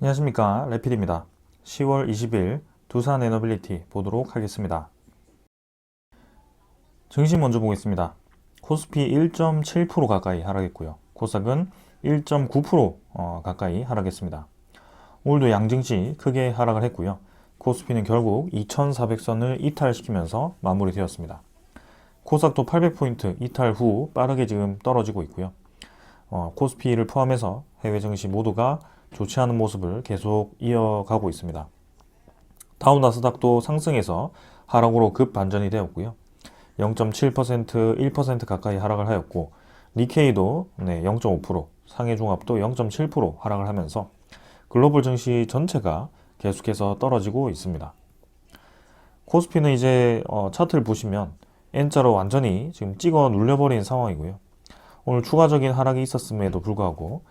안녕하십니까, 레필입니다. 10월 20일 두산 에너빌리티 보도록 하겠습니다. 증시 먼저 보겠습니다. 코스피 1.7% 가까이 하락했고요. 코스닥은 1.9% 가까이 하락했습니다. 오늘도 양증시 크게 하락을 했고요. 코스피는 결국 2400선을 이탈시키면서 마무리되었습니다. 코스닥도 800포인트 이탈 후 빠르게 지금 떨어지고 있고요. 코스피를 포함해서 해외 증시 모두가 좋지 않은 모습을 계속 이어가고 있습니다. 다우 나스닥도 상승해서 하락으로 급 반전이 되었고요. 0.7%, 1% 가까이 하락을 하였고, 니케이도 0.5%, 상해종합도 0.7% 하락을 하면서 글로벌 증시 전체가 계속해서 떨어지고 있습니다. 코스피는 이제 차트를 보시면 N자로 완전히 지금 찍어 눌려버린 상황이고요. 오늘 추가적인 하락이 있었음에도 불구하고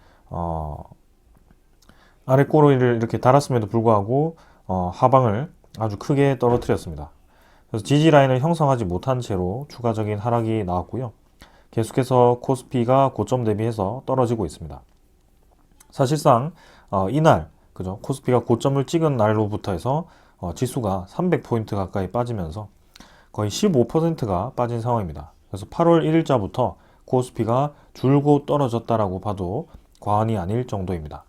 아래 꼬리를 이렇게 달았음에도 불구하고 하방을 아주 크게 떨어뜨렸습니다. 그래서 지지 라인을 형성하지 못한 채로 추가적인 하락이 나왔고요. 계속해서 코스피가 고점 대비해서 떨어지고 있습니다. 사실상 이날 그죠? 코스피가 고점을 찍은 날로부터 해서 지수가 300포인트 가까이 빠지면서 거의 15%가 빠진 상황입니다. 그래서 8월 1일자부터 코스피가 줄곧 떨어졌다라고 봐도 과언이 아닐 정도입니다.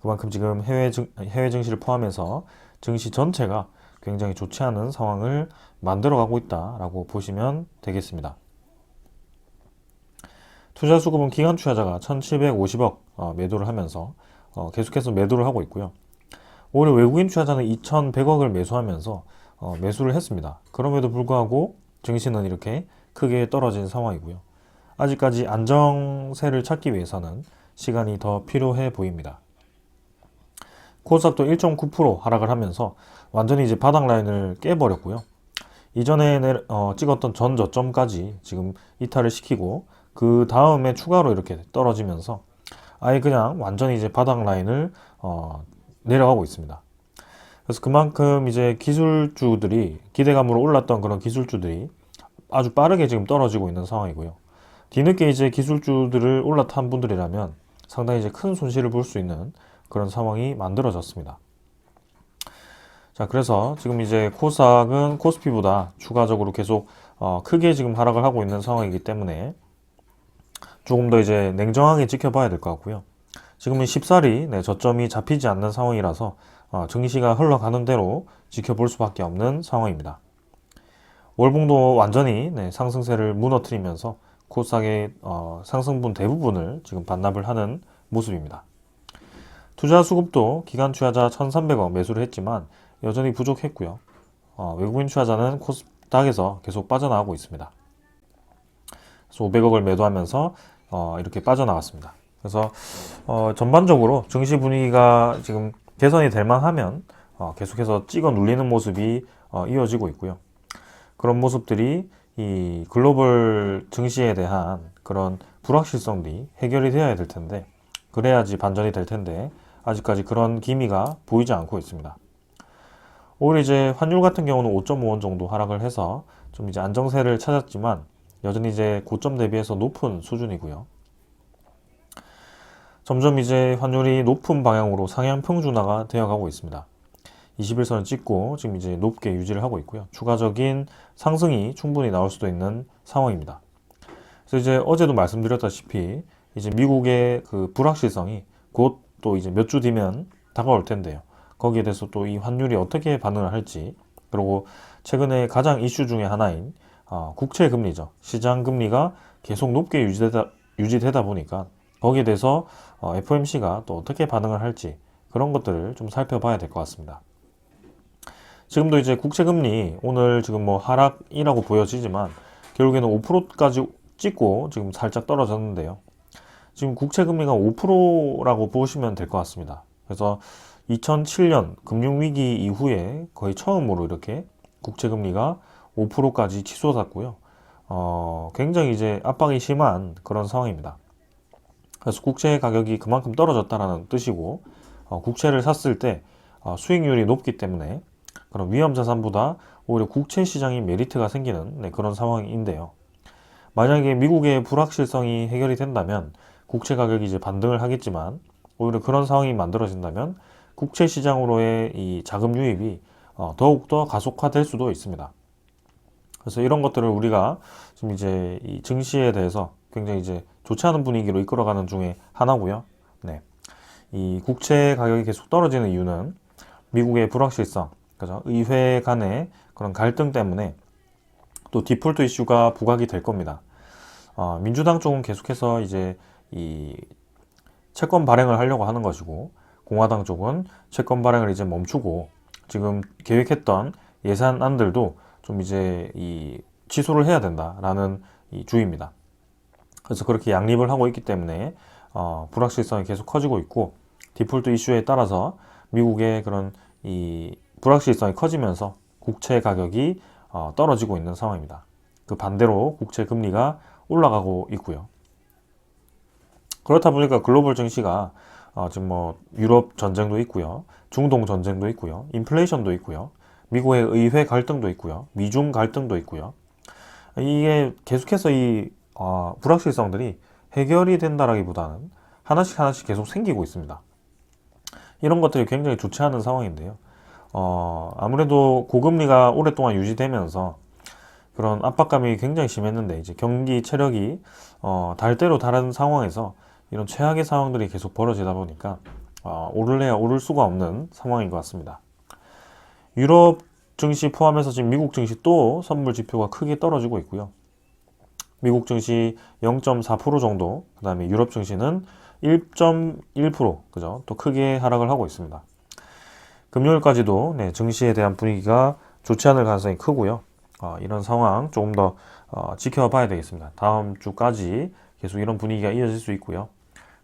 그만큼 지금 해외 증시를 포함해서 증시 전체가 굉장히 좋지 않은 상황을 만들어가고 있다라고 보시면 되겠습니다. 투자 수급은 기관 투자자가 1,750억 매도를 하면서 계속해서 매도를 하고 있고요. 오히려 외국인 투자자는 2,100억을 매수하면서 매수를 했습니다. 그럼에도 불구하고 증시는 이렇게 크게 떨어진 상황이고요. 아직까지 안정세를 찾기 위해서는 시간이 더 필요해 보입니다. 코스닥도 1.9% 하락을 하면서 완전히 이제 바닥 라인을 깨버렸고요. 이전에 찍었던 전 저점까지 지금 이탈을 시키고 그 다음에 추가로 이렇게 떨어지면서 아예 그냥 완전히 이제 바닥 라인을 내려가고 있습니다. 그래서 그만큼 이제 기술주들이 기대감으로 올랐던 그런 기술주들이 아주 빠르게 지금 떨어지고 있는 상황이고요. 뒤늦게 이제 기술주들을 올라탄 분들이라면 상당히 이제 큰 손실을 볼 수 있는 그런 상황이 만들어졌습니다. 자, 그래서 지금 이제 코스닥은 코스피보다 추가적으로 계속 크게 지금 하락을 하고 있는 상황이기 때문에 조금 더 이제 냉정하게 지켜봐야 될 것 같고요. 지금은 쉽사리 저점이 잡히지 않는 상황이라서 증시가 흘러가는 대로 지켜볼 수밖에 없는 상황입니다. 월봉도 완전히 상승세를 무너뜨리면서 코스닥의 상승분 대부분을 지금 반납을 하는 모습입니다. 투자 수급도 기관 투자자 1,300억 매수를 했지만 여전히 부족했고요. 외국인 투자자는 코스닥에서 계속 빠져나가고 있습니다. 그래서 500억을 매도하면서 이렇게 빠져나갔습니다. 그래서 전반적으로 증시 분위기가 지금 개선이 될 만하면 계속해서 찍어 눌리는 모습이 이어지고 있고요. 그런 모습들이 이 글로벌 증시에 대한 그런 불확실성들이 해결이 되어야 될 텐데, 그래야지 반전이 될 텐데 아직까지 그런 기미가 보이지 않고 있습니다. 오히려 이제 환율 같은 경우는 5.5원 정도 하락을 해서 좀 이제 안정세를 찾았지만 여전히 이제 고점 대비해서 높은 수준이고요. 점점 이제 환율이 높은 방향으로 상향 평준화가 되어가고 있습니다. 21선을 찍고 지금 이제 높게 유지를 하고 있고요. 추가적인 상승이 충분히 나올 수도 있는 상황입니다. 그래서 이제 어제도 말씀드렸다시피 이제 미국의 그 불확실성이 곧 또 이제 몇 주 뒤면 다가올 텐데요. 거기에 대해서 또 이 환율이 어떻게 반응을 할지, 그리고 최근에 가장 이슈 중에 하나인 국채 금리죠. 시장 금리가 계속 높게 유지되다 보니까 거기에 대해서 FOMC가 또 어떻게 반응을 할지 그런 것들을 좀 살펴봐야 될 것 같습니다. 지금도 이제 국채 금리 오늘 지금 뭐 하락이라고 보여지지만 결국에는 5%까지 찍고 지금 살짝 떨어졌는데요. 지금 국채 금리가 5%라고 보시면 될 것 같습니다. 그래서 2007년 금융위기 이후에 거의 처음으로 이렇게 국채 금리가 5%까지 치솟았고요. 굉장히 이제 압박이 심한 그런 상황입니다. 그래서 국채 가격이 그만큼 떨어졌다는 뜻이고, 국채를 샀을 때 수익률이 높기 때문에 그런 위험 자산보다 오히려 국채 시장이 메리트가 생기는 그런 상황인데요. 만약에 미국의 불확실성이 해결이 된다면 국채 가격이 이제 반등을 하겠지만, 오히려 그런 상황이 만들어진다면 국채 시장으로의 이 자금 유입이 더욱더 가속화될 수도 있습니다. 그래서 이런 것들을 우리가 지금 이제 이 증시에 대해서 굉장히 이제 좋지 않은 분위기로 이끌어가는 중에 하나고요. 네. 이 국채 가격이 계속 떨어지는 이유는 미국의 불확실성, 그죠? 의회 간의 그런 갈등 때문에 또 디폴트 이슈가 부각이 될 겁니다. 민주당 쪽은 계속해서 이제 이 채권 발행을 하려고 하는 것이고, 공화당 쪽은 채권 발행을 이제 멈추고, 지금 계획했던 예산안들도 좀 이제 이 취소를 해야 된다라는 이 주의입니다. 그래서 그렇게 양립을 하고 있기 때문에 불확실성이 계속 커지고 있고, 디폴트 이슈에 따라서 미국의 그런 이 불확실성이 커지면서 국채 가격이 떨어지고 있는 상황입니다. 그 반대로 국채 금리가 올라가고 있고요. 그렇다 보니까 글로벌 증시가 지금 뭐 유럽 전쟁도 있고요, 중동 전쟁도 있고요, 인플레이션도 있고요, 미국의 의회 갈등도 있고요, 미중 갈등도 있고요. 이게 계속해서 이 불확실성들이 해결이 된다라기보다는 하나씩 계속 생기고 있습니다. 이런 것들이 굉장히 좋지 않은 상황인데요. 아무래도 고금리가 오랫동안 유지되면서 그런 압박감이 굉장히 심했는데, 이제 경기 체력이 달 대로 다른 상황에서 이런 최악의 상황들이 계속 벌어지다 보니까 오를래야 오를 수가 없는 상황인 것 같습니다. 유럽 증시 포함해서 지금 미국 증시 또 선물 지표가 크게 떨어지고 있고요. 미국 증시 0.4% 정도, 그 다음에 유럽 증시는 1.1%, 그죠? 또 크게 하락을 하고 있습니다. 금요일까지도 증시에 대한 분위기가 좋지 않을 가능성이 크고요. 이런 상황 조금 더 지켜봐야 되겠습니다. 다음 주까지 계속 이런 분위기가 이어질 수 있고요.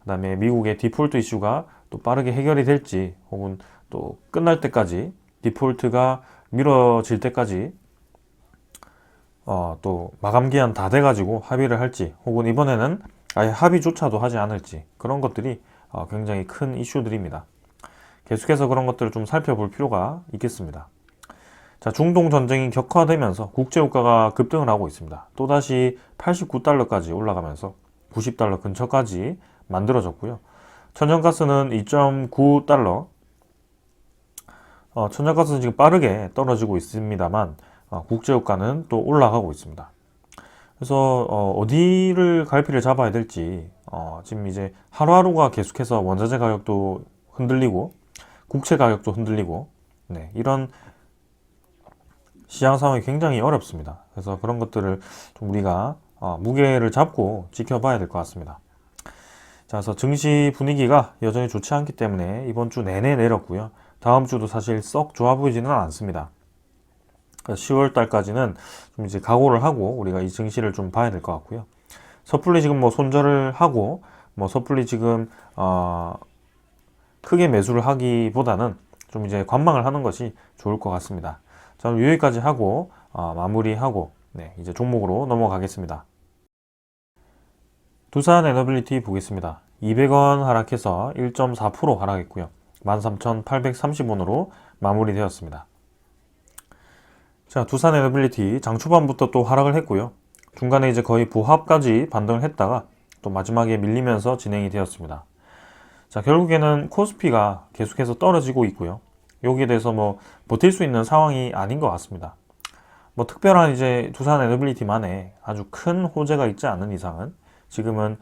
그 다음에 미국의 디폴트 이슈가 또 빠르게 해결이 될지, 혹은 또 끝날 때까지, 디폴트가 미뤄질 때까지 또 마감 기한 다 돼가지고 합의를 할지, 혹은 이번에는 아예 합의조차도 하지 않을지, 그런 것들이 굉장히 큰 이슈들입니다. 계속해서 그런 것들을 좀 살펴볼 필요가 있겠습니다. 자, 중동 전쟁이 격화되면서 국제유가가 급등을 하고 있습니다. 또다시 89달러까지 올라가면서 90달러 근처까지 만들어졌고요. 천연가스는 2.9달러, 천연가스는 지금 빠르게 떨어지고 있습니다만 국제유가는 또 올라가고 있습니다. 그래서 어디를 갈피를 잡아야 될지, 지금 이제 하루하루가 계속해서 원자재 가격도 흔들리고 국채 가격도 흔들리고, 이런 시장 상황이 굉장히 어렵습니다. 그래서 그런 것들을 좀 우리가 무게를 잡고 지켜봐야 될 것 같습니다. 자, 그래서 증시 분위기가 여전히 좋지 않기 때문에 이번 주 내내 내렸고요. 다음 주도 사실 썩 좋아 보이지는 않습니다. 10월 달까지는 좀 이제 각오를 하고 우리가 이 증시를 좀 봐야 될 것 같고요. 섣불리 지금 뭐 손절을 하고 섣불리 지금 크게 매수를 하기보다는 좀 이제 관망을 하는 것이 좋을 것 같습니다. 저는 여기까지 하고 마무리하고 이제 종목으로 넘어가겠습니다. 두산 에너빌리티 보겠습니다. 200원 하락해서 1.4% 하락했고요. 13,830원으로 마무리되었습니다. 자, 두산 에너빌리티 장 초반부터 또 하락을 했고요. 중간에 이제 거의 보합까지 반등을 했다가 또 마지막에 밀리면서 진행이 되었습니다. 자, 결국에는 코스피가 계속해서 떨어지고 있고요. 여기에 대해서 뭐 버틸 수 있는 상황이 아닌 것 같습니다. 뭐 특별한 이제 두산 에너빌리티만의 아주 큰 호재가 있지 않은 이상은 지금은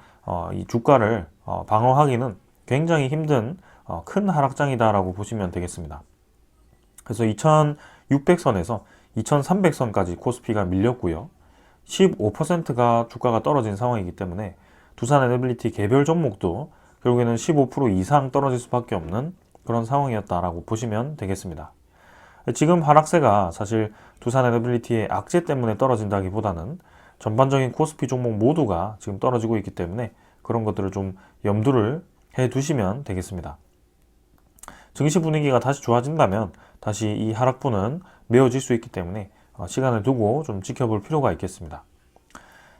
이 주가를 방어하기는 굉장히 힘든 큰 하락장이다라고 보시면 되겠습니다. 그래서 2600선에서 2300선까지 코스피가 밀렸고요. 15%가 주가가 떨어진 상황이기 때문에 두산 에너빌리티 개별 종목도 결국에는 15% 이상 떨어질 수밖에 없는 그런 상황이었다라고 보시면 되겠습니다. 지금 하락세가 사실 두산 에너빌리티의 악재 때문에 떨어진다기보다는 전반적인 코스피 종목 모두가 지금 떨어지고 있기 때문에 그런 것들을 좀 염두를 해 두시면 되겠습니다. 증시 분위기가 다시 좋아진다면 다시 이 하락분은 메워질 수 있기 때문에 시간을 두고 좀 지켜볼 필요가 있겠습니다.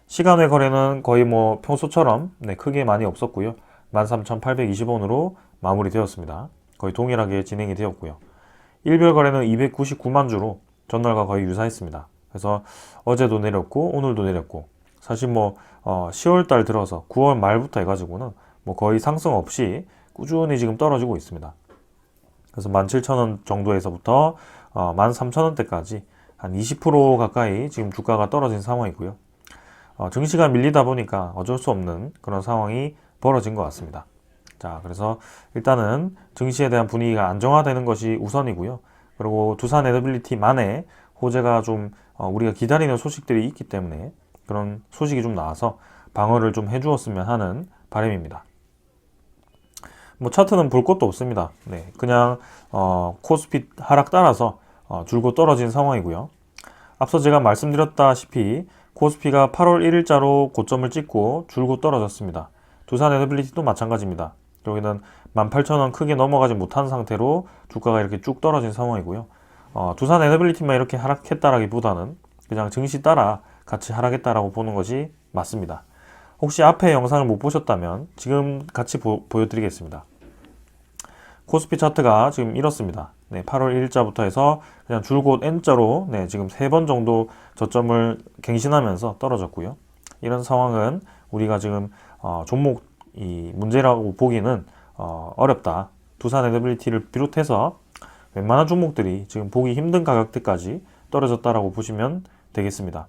시간외 거래는 거의 뭐 평소처럼 크게 많이 없었고요. 13,820원으로 마무리되었습니다. 거의 동일하게 진행이 되었고요. 일별 거래는 299만 주로 전날과 거의 유사했습니다. 그래서 어제도 내렸고 오늘도 내렸고, 사실 뭐 10월 달 들어서 9월 말부터 해가지고는 뭐 거의 상승 없이 꾸준히 지금 떨어지고 있습니다. 그래서 17,000원 정도에서부터 13,000원대까지 한 20% 가까이 지금 주가가 떨어진 상황이고요. 증시가 밀리다 보니까 어쩔 수 없는 그런 상황이 벌어진 것 같습니다. 자, 그래서 일단은 증시에 대한 분위기가 안정화되는 것이 우선이고요. 그리고 두산 에너빌리티만의 호재가 좀 우리가 기다리는 소식들이 있기 때문에 그런 소식이 좀 나와서 방어를 좀 해주었으면 하는 바람입니다. 뭐 차트는 볼 것도 없습니다. 네, 그냥 코스피 하락 따라서 줄곧 떨어진 상황이고요. 앞서 제가 말씀드렸다시피 코스피가 8월 1일자로 고점을 찍고 줄곧 떨어졌습니다. 두산 에너빌리티도 마찬가지입니다. 여기는 18,000원 크게 넘어가지 못한 상태로 주가가 이렇게 쭉 떨어진 상황이고요. 두산 에너빌리티만 이렇게 하락했다라기보다는 그냥 증시 따라 같이 하락했다라고 보는 것이 맞습니다. 혹시 앞에 영상을 못 보셨다면 지금 같이 보여드리겠습니다. 코스피 차트가 지금 이렇습니다. 네, 8월 1일자부터 해서 그냥 줄곧 N자로 네, 지금 3번 정도 저점을 갱신하면서 떨어졌고요. 이런 상황은 우리가 지금 종목 이 문제라고 보기는 어렵다. 두산 에너빌리티를 비롯해서 웬만한 종목들이 지금 보기 힘든 가격대까지 떨어졌다라고 보시면 되겠습니다.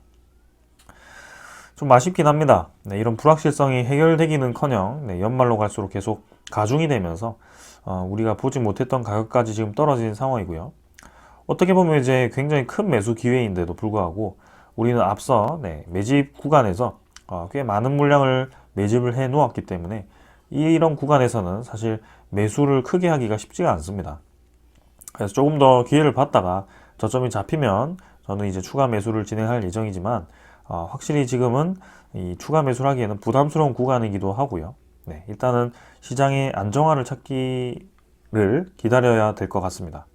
좀 아쉽긴 합니다. 네, 이런 불확실성이 해결되기는커녕 네, 연말로 갈수록 계속 가중이 되면서 우리가 보지 못했던 가격까지 지금 떨어진 상황이고요. 어떻게 보면 이제 굉장히 큰 매수 기회인데도 불구하고 우리는 앞서 네, 매집 구간에서 꽤 많은 물량을 매집을 해 놓았기 때문에 이런 구간에서는 사실 매수를 크게 하기가 쉽지가 않습니다. 그래서 조금 더 기회를 봤다가 저점이 잡히면 저는 이제 추가 매수를 진행할 예정이지만 확실히 지금은 이 추가 매수를 하기에는 부담스러운 구간이기도 하고요. 네, 일단은 시장의 안정화를 찾기를 기다려야 될 것 같습니다.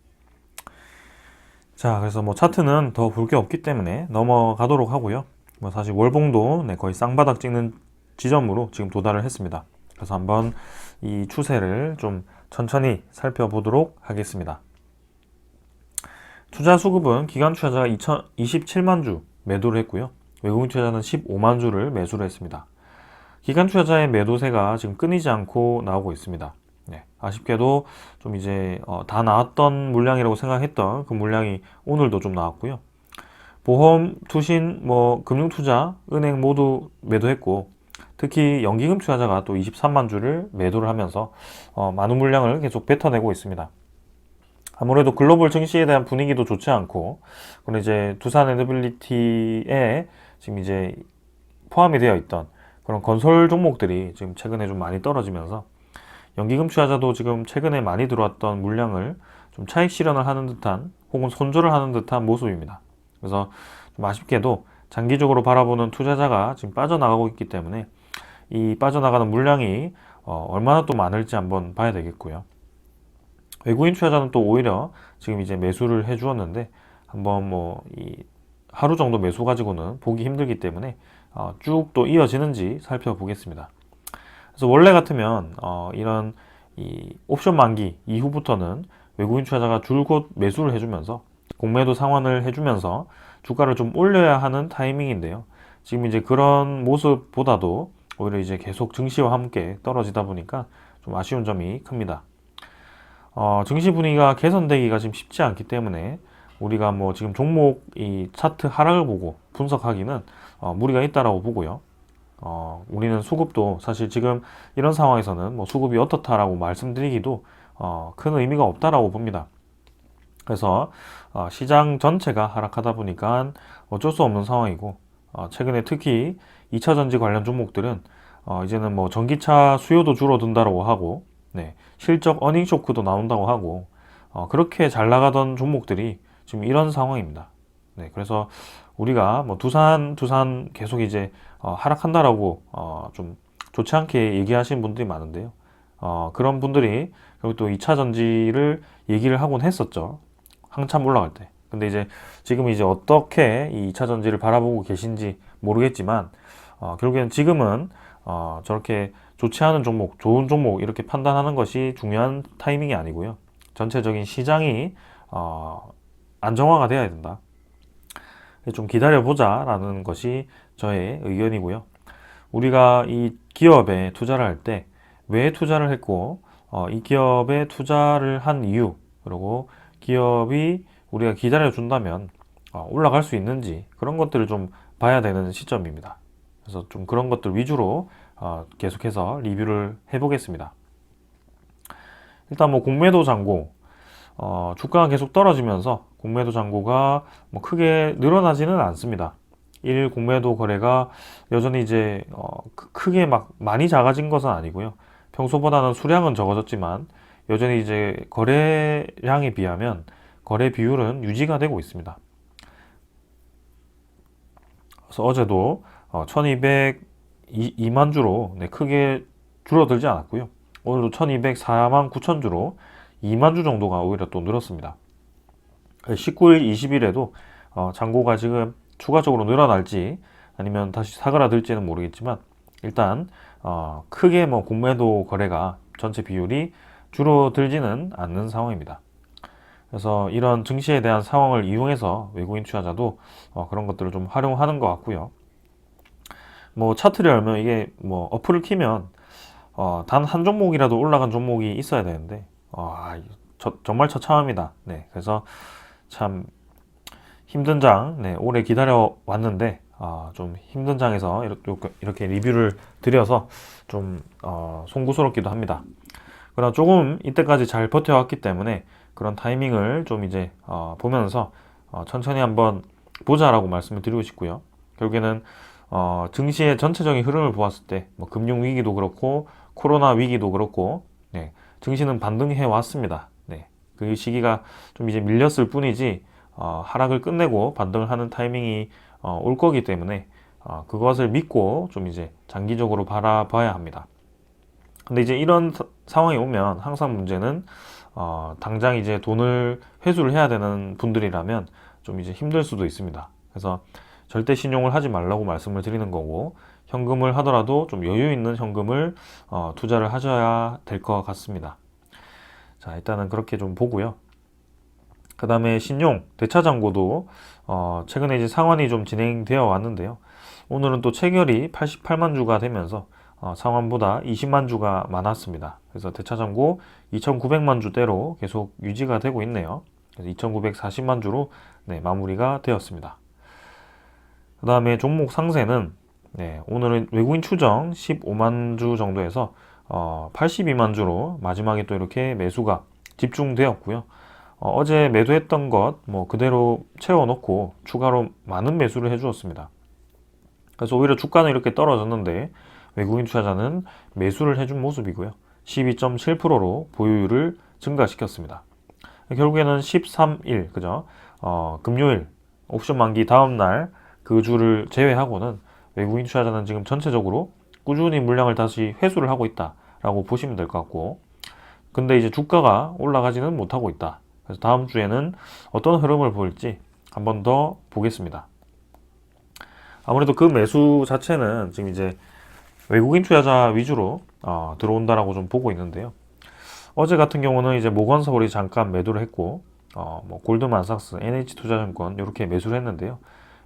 자, 그래서 뭐 차트는 더 볼 게 없기 때문에 넘어가도록 하고요. 뭐 사실 월봉도 네, 거의 쌍바닥 찍는 지점으로 지금 도달을 했습니다. 그래서 한번 이 추세를 좀 천천히 살펴보도록 하겠습니다. 투자 수급은 기관 투자자가 27만 주 매도를 했고요. 외국인 투자자는 15만 주를 매수를 했습니다. 기관 투자자의 매도세가 지금 끊이지 않고 나오고 있습니다. 네, 아쉽게도 좀 이제 다 나왔던 물량이라고 생각했던 그 물량이 오늘도 좀 나왔고요. 보험, 투신, 뭐 금융투자, 은행 모두 매도했고 특히 연기금 투자자가 또 23만 주를 매도를 하면서 많은 물량을 계속 뱉어내고 있습니다. 아무래도 글로벌 증시에 대한 분위기도 좋지 않고 그리고 이제 두산 에너빌리티에 지금 이제 포함이 되어 있던 그런 건설 종목들이 지금 최근에 좀 많이 떨어지면서 연기금 투자자도 지금 최근에 많이 들어왔던 물량을 좀 차익 실현을 하는 듯한 혹은 손절을 하는 듯한 모습입니다. 그래서 좀 아쉽게도 장기적으로 바라보는 투자자가 지금 빠져나가고 있기 때문에 이 빠져나가는 물량이 얼마나 또 많을지 한번 봐야 되겠고요. 외국인 투자자는 또 오히려 지금 이제 매수를 해 주었는데 한번 뭐 이 하루 정도 매수 가지고는 보기 힘들기 때문에 쭉 또 이어지는지 살펴보겠습니다. 그래서 원래 같으면 이런 이 옵션 만기 이후부터는 외국인 투자자가 줄곧 매수를 해주면서 공매도 상환을 해주면서 주가를 좀 올려야 하는 타이밍인데요. 지금 이제 그런 모습보다도 오히려 이제 계속 증시와 함께 떨어지다 보니까 좀 아쉬운 점이 큽니다. 증시 분위기가 개선되기가 지금 쉽지 않기 때문에 우리가 뭐 지금 종목 이 차트 하락을 보고 분석하기는 무리가 있다라고 보고요. 우리는 수급도 사실 지금 이런 상황에서는 뭐 수급이 어떻다라고 말씀드리기도 큰 의미가 없다라고 봅니다. 그래서 시장 전체가 하락하다 보니까 어쩔 수 없는 상황이고 최근에 특히 2차전지 관련 종목들은 이제는 뭐 전기차 수요도 줄어든다라고 하고 네, 실적 어닝 쇼크도 나온다고 하고 그렇게 잘 나가던 종목들이 지금 이런 상황입니다. 네, 그래서 우리가 뭐 두산 계속 이제 하락한다라고 좀 좋지 않게 얘기하시는 분들이 많은데요. 그런 분들이 그리고 또 2차 전지를 얘기를 하곤 했었죠. 한참 올라갈 때. 근데 이제 지금 이제 어떻게 이 2차 전지를 바라보고 계신지 모르겠지만 결국에는 지금은 저렇게 좋지 않은 종목, 좋은 종목 이렇게 판단하는 것이 중요한 타이밍이 아니고요. 전체적인 시장이 안정화가 돼야 된다. 좀 기다려보자 라는 것이 저의 의견이고요. 우리가 이 기업에 투자를 할 때 왜 투자를 했고 이 기업에 투자를 한 이유를 그리고 기업이 우리가 기다려준다면 올라갈 수 있는지 그런 것들을 좀 봐야 되는 시점입니다. 그래서 좀 그런 것들 위주로 계속해서 리뷰를 해보겠습니다. 일단 뭐 공매도 잔고, 주가가 계속 떨어지면서 공매도 잔고가 뭐 크게 늘어나지는 않습니다. 일 공매도 거래가 여전히 이제 크게 막 많이 작아진 것은 아니고요. 평소보다는 수량은 적어졌지만 여전히 이제 거래량에 비하면 거래 비율은 유지가 되고 있습니다. 그래서 어제도 1202만 주로 크게 줄어들지 않았고요. 오늘도 1204만 9천 주로 2만 주 정도가 오히려 또 늘었습니다. 19일, 20일에도 잔고가 지금 추가적으로 늘어날지 아니면 다시 사그라들지는 모르겠지만 일단 크게 뭐 공매도 거래가 전체 비율이 줄어들지는 않는 상황입니다. 그래서 이런 증시에 대한 상황을 이용해서 외국인 투자자도 그런 것들을 좀 활용하는 것 같고요. 뭐 차트를 열면 이게 뭐 어플을 키면 단 한 종목이라도 올라간 종목이 있어야 되는데 정말 처참합니다. 네, 그래서 참 힘든 장, 오래 기다려 왔는데 좀 힘든 장에서 이렇게 리뷰를 드려서 좀 송구스럽기도 합니다. 그러나 조금 이때까지 잘 버텨왔기 때문에 그런 타이밍을 좀 이제 보면서 천천히 한번 보자라고 말씀을 드리고 싶고요. 결국에는 증시의 전체적인 흐름을 보았을 때 뭐 금융 위기도 그렇고 코로나 위기도 그렇고 증시는 반등해 왔습니다. 그 시기가 좀 이제 밀렸을 뿐이지 하락을 끝내고 반등을 하는 타이밍이 올 거기 때문에 그것을 믿고 좀 이제 장기적으로 바라봐야 합니다. 근데 이제 이런 상황이 오면 항상 문제는 당장 이제 돈을 회수를 해야 되는 분들이라면 좀 이제 힘들 수도 있습니다. 그래서 절대 신용을 하지 말라고 말씀을 드리는 거고 현금을 하더라도 좀 여유 있는 현금을 투자를 하셔야 될 것 같습니다. 자, 일단은 그렇게 좀 보고요. 그 다음에 신용, 대차잔고도 최근에 이제 상환이 좀 진행되어 왔는데요. 오늘은 또 체결이 88만 주가 되면서 상환보다 20만 주가 많았습니다. 그래서 대차잔고 2,900만 주대로 계속 유지가 되고 있네요. 그래서 2,940만 주로 마무리가 되었습니다. 그 다음에 종목 상세는 오늘은 외국인 추정 15만 주 정도에서 82만 주로 마지막에 또 이렇게 매수가 집중되었고요. 어제 매도했던 것 뭐 그대로 채워놓고 추가로 많은 매수를 해주었습니다. 그래서 오히려 주가는 이렇게 떨어졌는데 외국인 투자자는 매수를 해준 모습이고요. 12.7%로 보유율을 증가시켰습니다. 결국에는 13일, 그죠? 금요일 옵션 만기 다음 날 그 주를 제외하고는 외국인 투자자는 지금 전체적으로 꾸준히 물량을 다시 회수를 하고 있다라고 보시면 될 것 같고, 근데 이제 주가가 올라가지는 못하고 있다. 그래서 다음 주에는 어떤 흐름을 보일지 한 번 더 보겠습니다. 아무래도 그 매수 자체는 지금 이제 외국인 투자자 위주로 들어온다라고 좀 보고 있는데요. 어제 같은 경우는 이제 모건서울이 잠깐 매도를 했고, 뭐 골드만삭스, NH투자증권 이렇게 매수를 했는데요.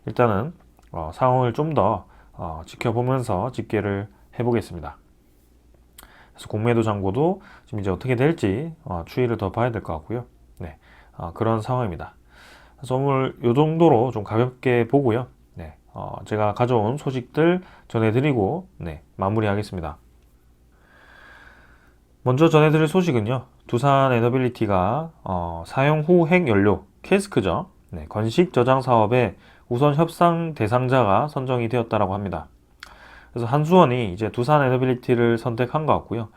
일단은 상황을 좀 더 지켜보면서 집계를 해보겠습니다. 그래서 공매도 잔고도 지금 이제 어떻게 될지 추이를 더 봐야 될 것 같고요. 그런 상황입니다. 그래서 오늘 이 정도로 좀 가볍게 보고요. 제가 가져온 소식들 전해드리고 마무리하겠습니다. 먼저 전해드릴 소식은요. 두산 에너빌리티가 사용 후 핵연료 캐스크죠. 건식 저장 사업에 우선 협상 대상자가 선정이 되었다라고 합니다. 그래서 한수원이 이제 두산 에너빌리티를 선택한 것 같고요.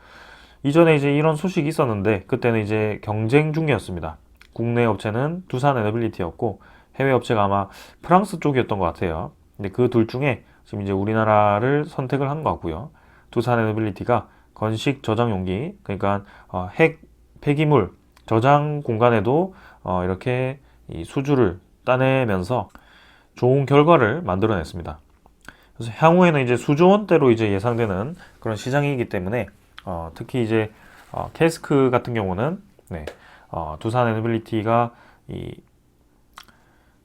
이전에 이제 이런 소식이 있었는데 그때는 이제 경쟁 중이었습니다. 국내 업체는 두산 에너빌리티였고 해외 업체가 아마 프랑스 쪽이었던 것 같아요. 근데 그 둘 중에 지금 이제 우리나라를 선택을 한 것 같고요. 두산 에너빌리티가 건식 저장 용기, 그러니까 핵 폐기물 저장 공간에도 이렇게 이 수주를 따내면서 좋은 결과를 만들어냈습니다. 그래서 향후에는 이제 수조 원대로 이제 예상되는 그런 시장이기 때문에 특히 이제 캐스크 같은 경우는 두산 에너빌리티가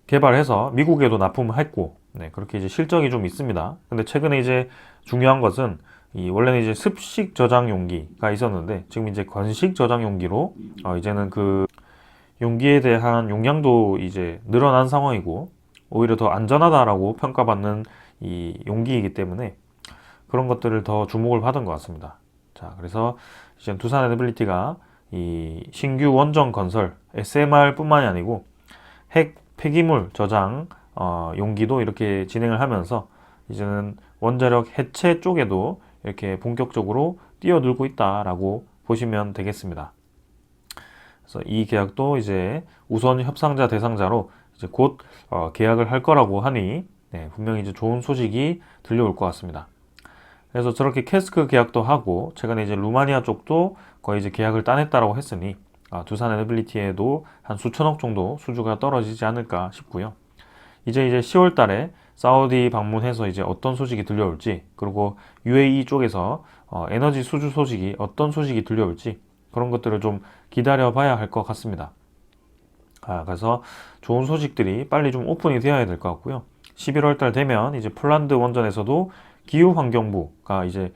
개발해서 미국에도 납품을 했고 그렇게 이제 실적이 좀 있습니다. 근데 최근에 이제 중요한 것은 원래는 이제 습식 저장 용기가 있었는데 지금 이제 건식 저장 용기로 이제는 그 용기에 대한 용량도 이제 늘어난 상황이고 오히려 더 안전하다라고 평가받는 이 용기이기 때문에 그런 것들을 더 주목을 받은 것 같습니다. 자, 그래서 이제 두산 에너빌리티가 이 신규 원전 건설 SMR뿐만이 아니고 핵 폐기물 저장 용기도 이렇게 진행을 하면서 이제는 원자력 해체 쪽에도 이렇게 본격적으로 뛰어들고 있다라고 보시면 되겠습니다. 그래서 이 계약도 이제 우선 협상자 대상자로 이제 곧 계약을 할 거라고 하니 네, 분명히 이제 좋은 소식이 들려올 것 같습니다. 그래서 저렇게 캐스크 계약도 하고 최근에 이제 루마니아 쪽도 거의 이제 계약을 따냈다라고 했으니 두산 에너빌리티에도 한 수천억 정도 수주가 떨어지지 않을까 싶고요. 이제 10월 달에 사우디 방문해서 이제 어떤 소식이 들려올지, 그리고 UAE 쪽에서 에너지 수주 소식이 어떤 소식이 들려올지 그런 것들을 좀 기다려 봐야 할 것 같습니다. 그래서 좋은 소식들이 빨리 좀 오픈이 되어야 될 것 같고요. 11월 달 되면 이제 폴란드 원전에서도 기후환경부가 이제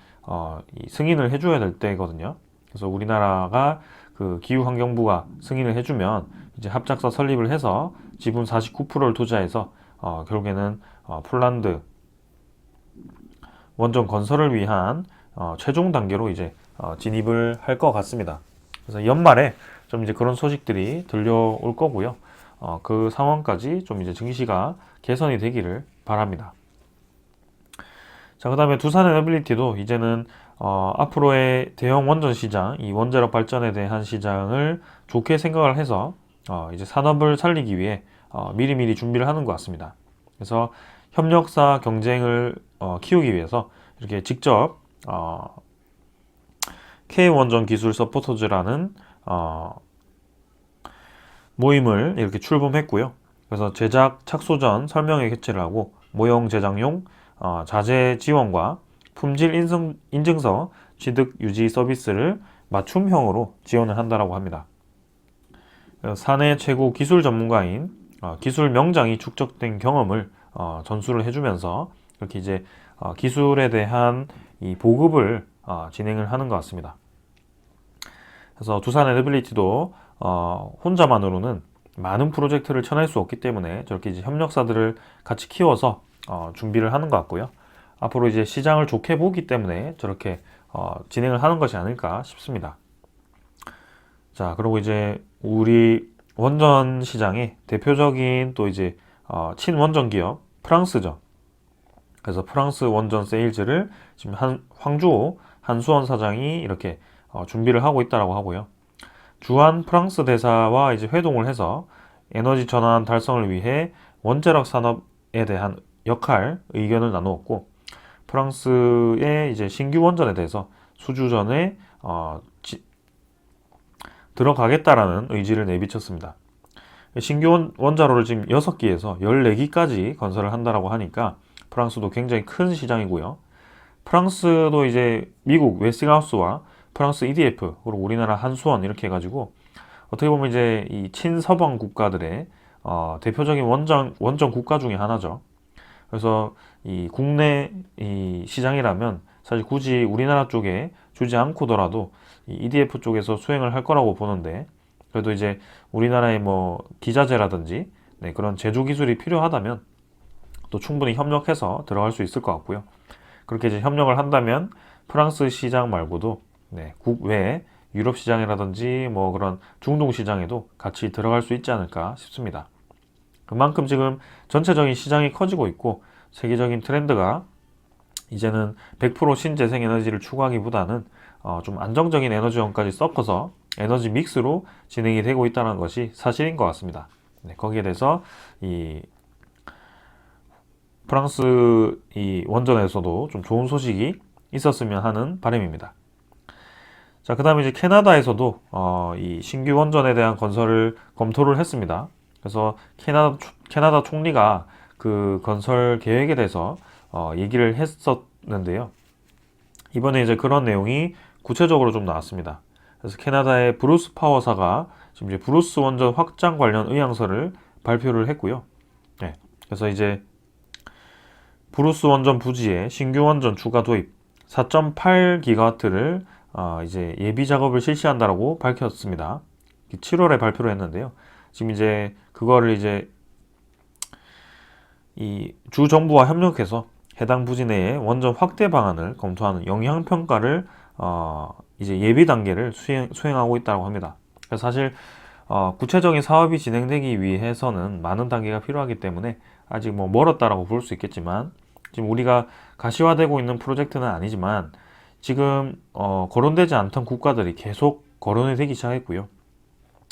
이 승인을 해줘야 될 때거든요. 그래서 우리나라가 그 기후환경부가 승인을 해주면 이제 합작사 설립을 해서 지분 49%를 투자해서 결국에는 폴란드 원전 건설을 위한 최종 단계로 이제 진입을 할 것 같습니다. 그래서 연말에 좀 이제 그런 소식들이 들려올 거고요. 그 상황까지 좀 이제 증시가 개선이 되기를 바랍니다. 자, 그 다음에 두산 에너빌리티도 이제는 앞으로의 대형 원전 시장, 이 원자력 발전에 대한 시장을 좋게 생각을 해서 이제 산업을 살리기 위해 미리미리 준비를 하는 것 같습니다. 그래서 협력사 경쟁을 키우기 위해서 이렇게 직접 K원전 기술 서포터즈라는 모임을 이렇게 출범했고요. 그래서 제작 착수 전 설명회 개최를 하고 모형 제작용 자재 지원과 품질 인증서 취득 유지 서비스를 맞춤형으로 지원을 한다라고 합니다. 사내 최고 기술 전문가인 기술 명장이 축적된 경험을 전수를 해주면서 이렇게 이제 기술에 대한 이 보급을 진행을 하는 것 같습니다. 그래서 두산 에너빌리티도 혼자만으로는 많은 프로젝트를 쳐낼 수 없기 때문에 저렇게 이제 협력사들을 같이 키워서 준비를 하는 것 같고요. 앞으로 이제 시장을 좋게 보기 때문에 저렇게 진행을 하는 것이 아닐까 싶습니다. 자, 그리고 이제 우리 원전 시장의 대표적인 또 이제 친원전 기업 프랑스죠. 그래서 프랑스 원전 세일즈를 지금 황주호 한수원 사장이 이렇게 준비를 하고 있다라고 하고요. 주한 프랑스 대사와 이제 회동을 해서 에너지 전환 달성을 위해 원자력 산업에 대한 역할, 의견을 나누었고, 프랑스의 이제 신규 원전에 대해서 수주 전에 들어가겠다라는 의지를 내비쳤습니다. 신규 원자로를 지금 6기에서 14기까지 건설을 한다라고 하니까 프랑스도 굉장히 큰 시장이고요. 프랑스도 이제 미국 웨스팅하우스와 프랑스 EDF, 그리고 우리나라 한수원 이렇게 해가지고 어떻게 보면 이제 이 친서방 국가들의 대표적인 원전 국가 중에 하나죠. 그래서 이 국내 이 시장이라면 사실 굳이 우리나라 쪽에 주지 않고더라도 이 EDF 쪽에서 수행을 할 거라고 보는데, 그래도 이제 우리나라의 뭐 기자재라든지 그런 제조 기술이 필요하다면 또 충분히 협력해서 들어갈 수 있을 것 같고요. 그렇게 이제 협력을 한다면 프랑스 시장 말고도 국외 유럽 시장이라든지 뭐 그런 중동 시장에도 같이 들어갈 수 있지 않을까 싶습니다. 그만큼 지금 전체적인 시장이 커지고 있고 세계적인 트렌드가 이제는 100% 신재생 에너지를 추구하기보다는 좀 안정적인 에너지원까지 섞어서 에너지 믹스로 진행이 되고 있다는 것이 사실인 것 같습니다. 거기에 대해서 이 프랑스 이 원전에서도 좀 좋은 소식이 있었으면 하는 바람입니다. 자, 그 다음에 이제 캐나다에서도 이 신규 원전에 대한 건설을 검토를 했습니다. 그래서 캐나다 총리가 그 건설 계획에 대해서 얘기를 했었는데요. 이번에 이제 그런 내용이 구체적으로 좀 나왔습니다. 그래서 캐나다의 브루스 파워사가 지금 이제 브루스 원전 확장 관련 의향서를 발표를 했고요. 그래서 이제 브루스 원전 부지에 신규 원전 추가 도입 4.8기가와트를 이제 예비 작업을 실시한다라고 밝혔습니다. 7월에 발표를 했는데요. 지금 이제 그거를 이제 이 주 정부와 협력해서 해당 부지 내에 원전 확대 방안을 검토하는 영향 평가를 이제 예비 단계를 수행하고 있다고 합니다. 그래서 사실 구체적인 사업이 진행되기 위해서는 많은 단계가 필요하기 때문에 아직 뭐 멀었다라고 볼 수 있겠지만, 지금 우리가 가시화되고 있는 프로젝트는 아니지만 지금 거론되지 않던 국가들이 계속 거론이 되기 시작했고요.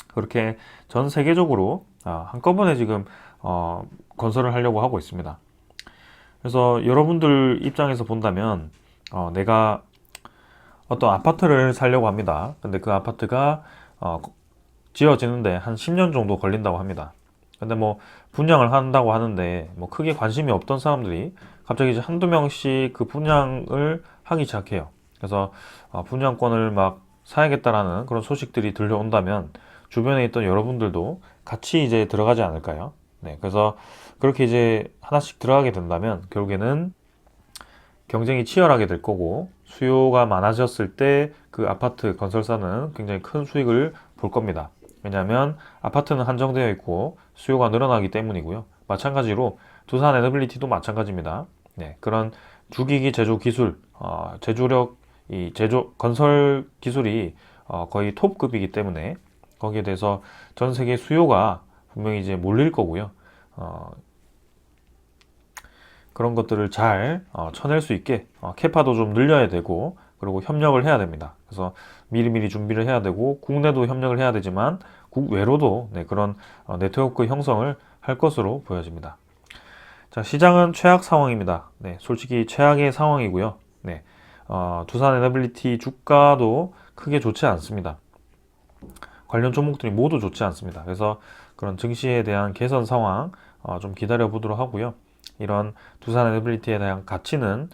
그렇게 전 세계적으로 한꺼번에 지금 건설을 하려고 하고 있습니다. 그래서 여러분들 입장에서 본다면 내가 어떤 아파트를 사려고 합니다. 근데 그 아파트가 지어지는데 한 10년 정도 걸린다고 합니다. 근데 뭐 분양을 한다고 하는데 뭐 크게 관심이 없던 사람들이 갑자기 이제 한두 명씩 그 분양을 하기 시작해요. 그래서 분양권을 막 사야겠다라는 그런 소식들이 들려온다면 주변에 있던 여러분들도 같이 이제 들어가지 않을까요? 네, 그래서 그렇게 이제 하나씩 들어가게 된다면 결국에는 경쟁이 치열하게 될 거고, 수요가 많아졌을 때 그 아파트 건설사는 굉장히 큰 수익을 볼 겁니다. 왜냐하면 아파트는 한정되어 있고 수요가 늘어나기 때문이고요. 마찬가지로 두산 에너빌리티도 마찬가지입니다. 네, 그런 주기기 제조 기술, 제조력, 이 제조 건설 기술이 거의 톱급이기 때문에 거기에 대해서 전 세계 수요가 분명히 이제 몰릴 거고요. 그런 것들을 잘 쳐낼 수 있게 캐파도 좀 늘려야 되고, 그리고 협력을 해야 됩니다. 그래서 미리미리 준비를 해야 되고, 국내도 협력을 해야 되지만 국외로도 네, 그런 네트워크 형성을 할 것으로 보여집니다. 자, 시장은 최악 상황입니다. 네, 솔직히 최악의 상황이고요. 네, 두산 에너빌리티 주가도 크게 좋지 않습니다. 관련 종목들이 모두 좋지 않습니다. 그래서 그런 증시에 대한 개선 상황 좀 기다려 보도록 하고요. 이런 두산 에너빌리티에 대한 가치는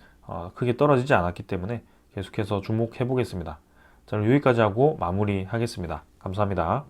크게 떨어지지 않았기 때문에 계속해서 주목해 보겠습니다. 저는 여기까지 하고 마무리하겠습니다. 감사합니다.